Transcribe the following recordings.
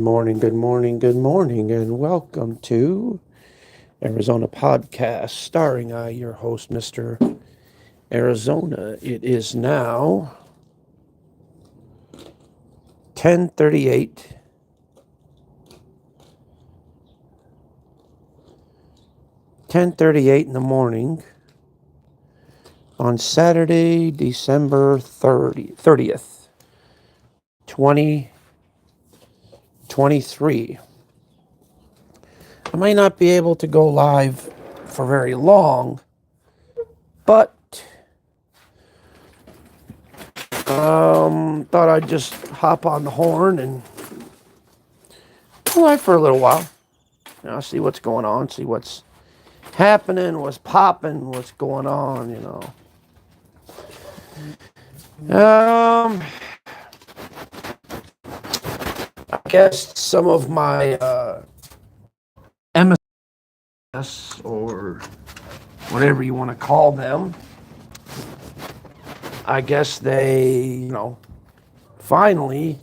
Good morning, and welcome to Arizona Podcast, starring your host, Mr. Arizona. It is now 10:38, 10:38 in the morning on Saturday, December 30th, 2023. I might not be able to go live for very long, but thought I'd just hop on the horn and go live for a little while. See what's going on, see what's happening, what's popping, what's going on, I guess some of my MS or whatever you want to call them, I guess they, finally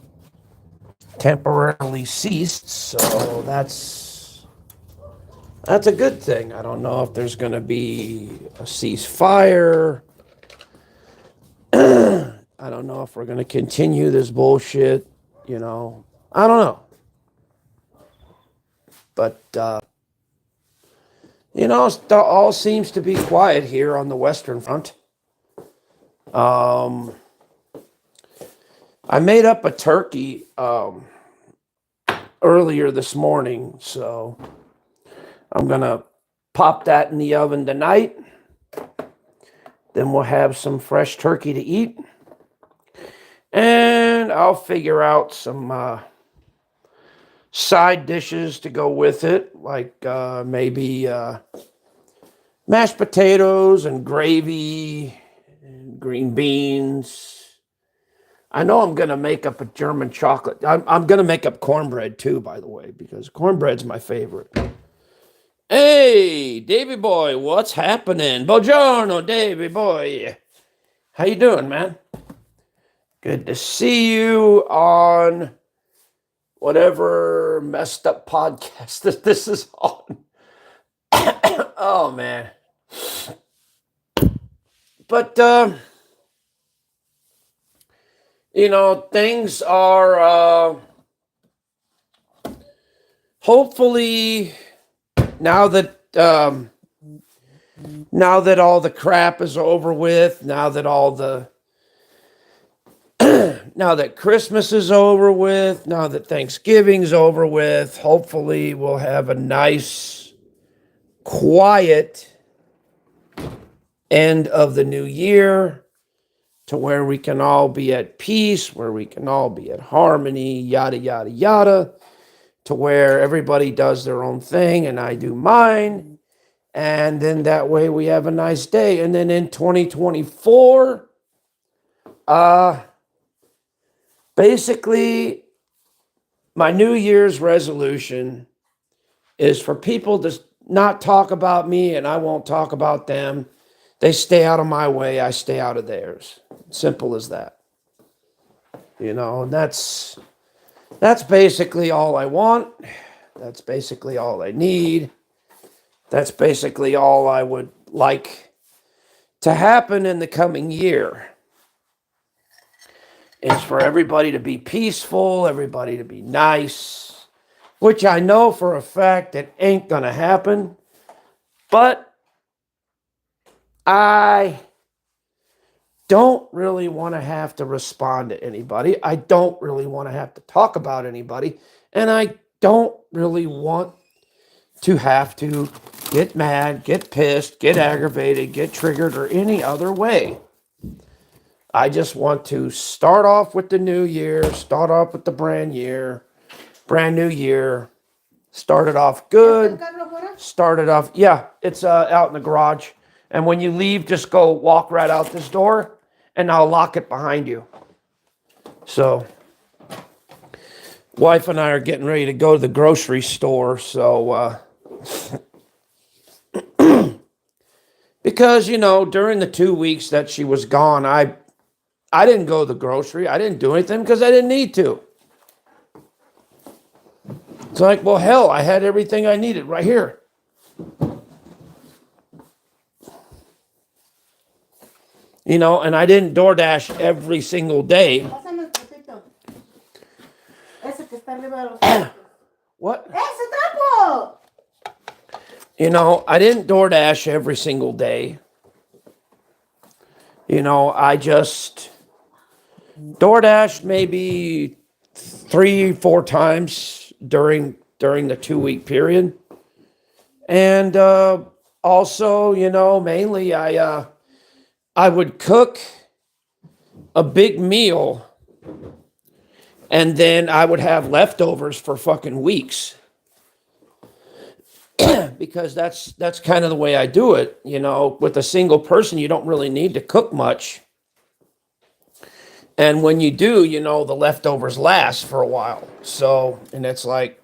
temporarily ceased. So that's a good thing. I don't know if there's going to be a ceasefire. I don't know if we're going to continue this bullshit. I don't know. But it all seems to be quiet here on the Western Front. I made up a turkey earlier this morning, so I'm gonna pop that in the oven tonight. Then we'll have some fresh turkey to eat, and I'll figure out some side dishes to go with it, like maybe mashed potatoes and gravy and green beans. I know I'm going to make up a German chocolate. I'm going to make up cornbread too, by the way, because cornbread's my favorite. Hey, Davy boy, what's happening? Buongiorno, Davy boy. How you doing, man? Good to see you on whatever messed up podcast that this is on. Oh, man. But, things are hopefully now that all the crap is over with, now that now that Christmas is over with, now that Thanksgiving's over with, hopefully we'll have a nice, quiet end of the new year to where we can all be at peace, where we can all be at harmony, yada, yada, yada, to where everybody does their own thing and I do mine. And then that way we have a nice day. And then in 2024, basically, my New Year's resolution is for people to not talk about me and I won't talk about them. They stay out of my way, I stay out of theirs. Simple as that. And that's basically all I want. That's basically all I need. That's basically all I would like to happen in the coming year. Is for everybody to be peaceful, everybody to be nice, which I know for a fact that ain't gonna happen. But I don't really want to have to respond to anybody. I don't really want to have to talk about anybody. And I don't really want to have to get mad, get pissed, get aggravated, get triggered, or any other way. I just want to start off with the new year, start off with the brand new year, start it off good, start it off, yeah, it's out in the garage. And when you leave, just go walk right out this door, and I'll lock it behind you. So, wife and I are getting ready to go to the grocery store. So, because, during the 2 weeks that she was gone, I didn't go to the grocery. I didn't do anything because I didn't need to. It's like, well, hell, I had everything I needed right here. You know, and I didn't DoorDash every single day. What? You know, I didn't DoorDash every single day. You know, I just DoorDashed maybe 3-4 times during the 2-week period. And also, you know, mainly I would cook a big meal and then I would have leftovers for fucking weeks. Because that's kind of the way I do it. You know, with a single person, you don't really need to cook much. And when you do, you know, the leftovers last for a while. So, and it's like,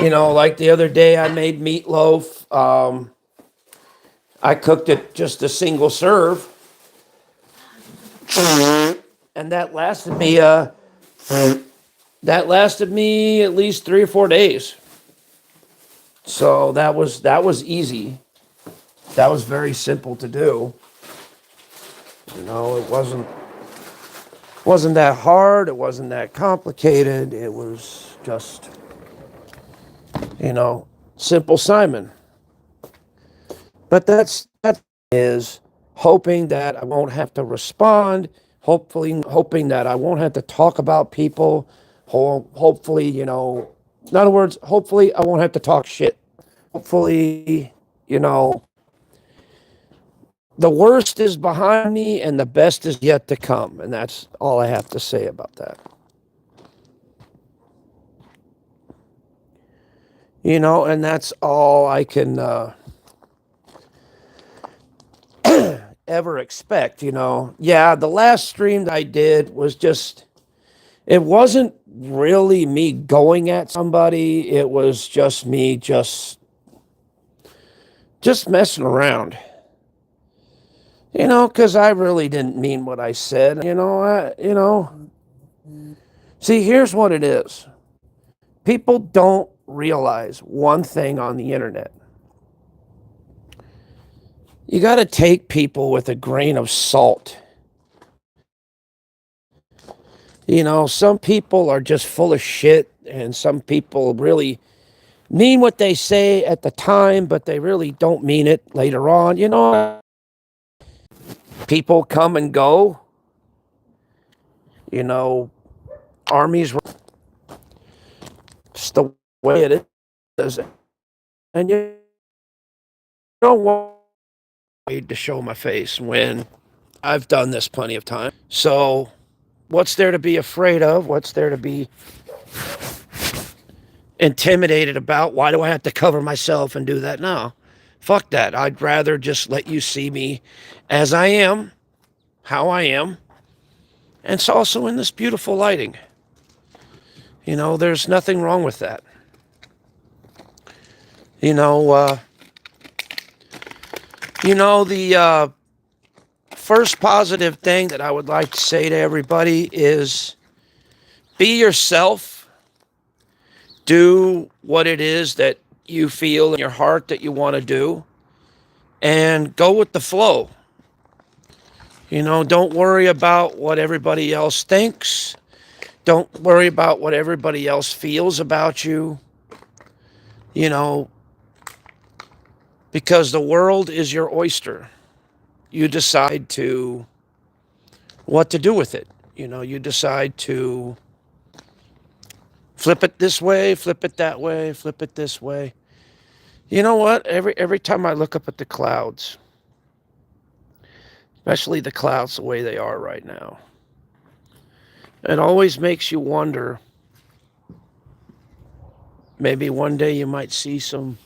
you know, like the other day I made meatloaf. I cooked it just a single serve. And that lasted me at least 3 or 4 days. So that was easy. That was very simple to do. You know, it wasn't that hard, it wasn't that complicated. It was just, you know, simple Simon. But that is hoping that I won't have to respond, hoping that I won't have to talk about people, hopefully, you know, in other words, hopefully I won't have to talk shit. Hopefully, you know, the worst is behind me and the best is yet to come. And that's all I have to say about that. You know, and that's all I can ever expect, you know. Yeah, the last stream that I did was just, it wasn't really me going at somebody. It was just me just messing around. You know, because I really didn't mean what I said. You know, see, here's what it is. People don't realize one thing on the internet. You got to take people with a grain of salt. You know, some people are just full of shit, and some people really mean what they say at the time, but they really don't mean it later on. You know, people come and go. You know, armies, just the way it is. And you don't want to show my face when I've done this plenty of times. So what's there to be afraid of? What's there to be intimidated about? Why do I have to cover myself and do that now? Fuck that. I'd rather just let you see me as I am, how I am. And it's also in this beautiful lighting. You know, there's nothing wrong with that. You know, the first positive thing that I would like to say to everybody is be yourself. Do what it is that you feel in your heart that you want to do. And go with the flow. You know, don't worry about what everybody else thinks. Don't worry about what everybody else feels about you. You know, because the world is your oyster. You decide what to do with it. You know, you decide to flip it this way, flip it that way, flip it this way. You know what? Every time I look up at the clouds, especially the clouds the way they are right now, it always makes you wonder, maybe one day you might see some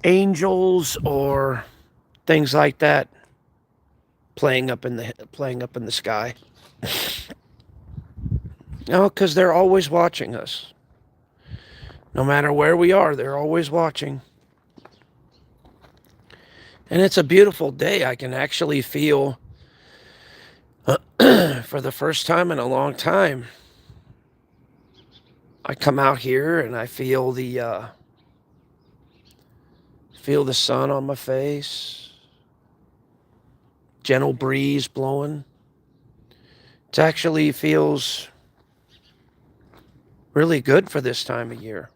angels or things like that playing up in the sky. No, because they're always watching us. No matter where we are, they're always watching. And it's a beautiful day. I can actually feel, for the first time in a long time, I come out here and I feel the sun on my face, gentle breeze blowing. It actually feels really good for this time of year,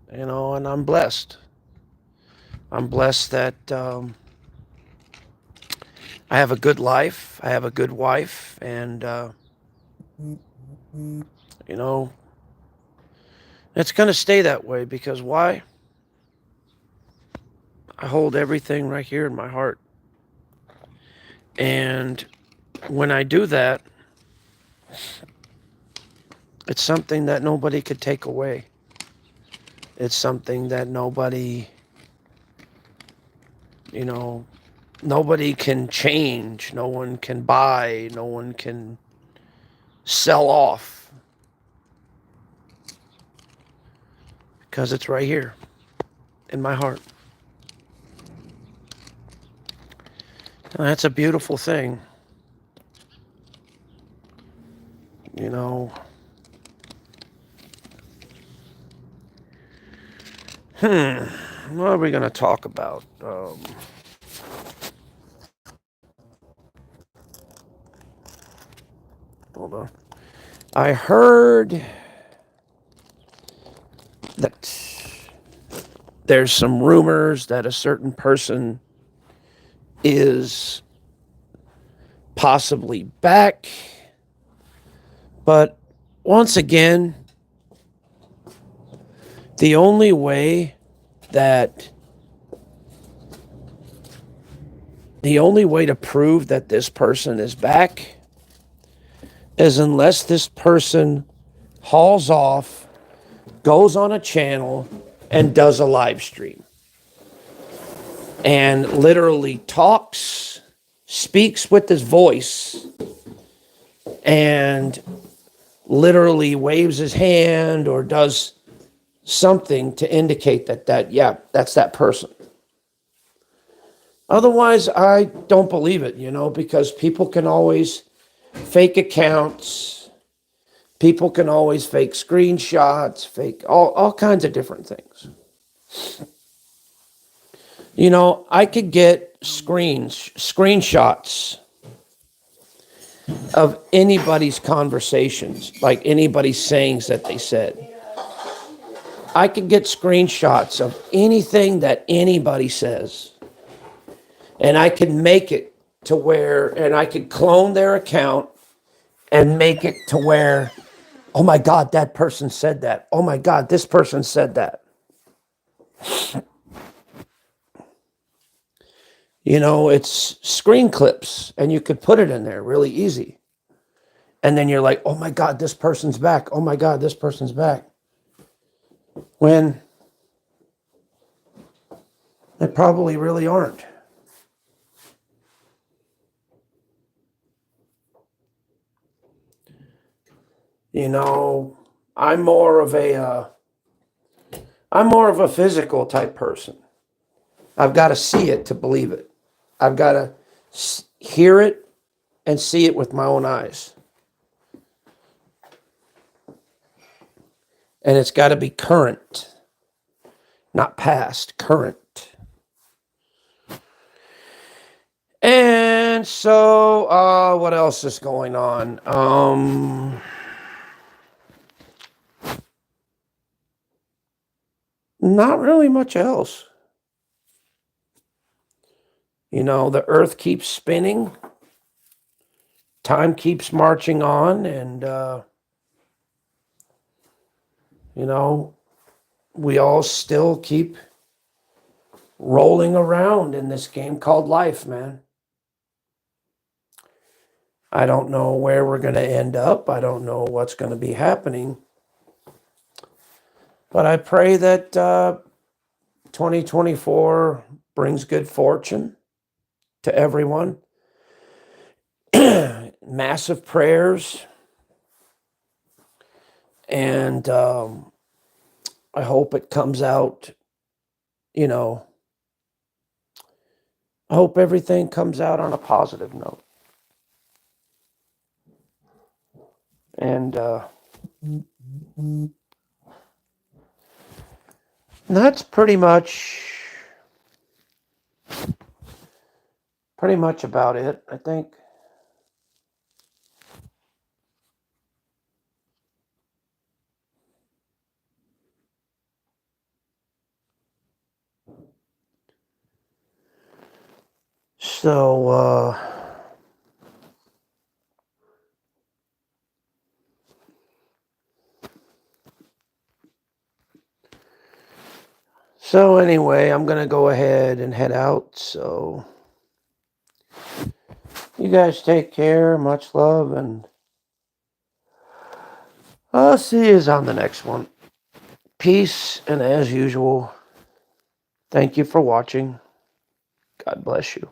and I'm blessed. I'm blessed that I have a good life, I have a good wife, and you know, it's going to stay that way because why? I hold everything right here in my heart. And when I do that, it's something that nobody could take away. It's something that you know, nobody can change. No one can buy. No one can sell off because it's right here in my heart. And that's a beautiful thing. You know, what are we going to talk about? Hold on. I heard that there's some rumors that a certain person is possibly back. But once again, the only way to prove that this person is back is unless this person hauls off, goes on a channel, and does a live stream. And literally talks, speaks with his voice, and literally waves his hand or does something to indicate that's that person. Otherwise, I don't believe it, because people can always fake accounts. People can always fake screenshots, fake all kinds of different things. I could get screenshots of anybody's conversations, like anybody's sayings that they said. I could get screenshots of anything that anybody says. And I could make it to where, and I could clone their account and make it to where, oh my God, that person said that. Oh my God, this person said that. It's screen clips and you could put it in there really easy. And then you're like, oh my God, this person's back. Oh my God, this person's back. When they probably really aren't. I'm more of a physical type person. I've got to see it to believe it. I've got to hear it and see it with my own eyes. And it's got to be current, not past, current. And so, what else is going on? Not really much else. The earth keeps spinning, time keeps marching on, and, we all still keep rolling around in this game called life, man. I don't know where we're going to end up. I don't know what's going to be happening. But I pray that 2024 brings good fortune to everyone. Massive prayers. And I hope it comes out, I hope everything comes out on a positive note. And that's pretty much about it, I think. So anyway, I'm gonna go ahead and head out. So you guys take care. Much love, and I'll see you on the next one. Peace, and as usual, thank you for watching. God bless you.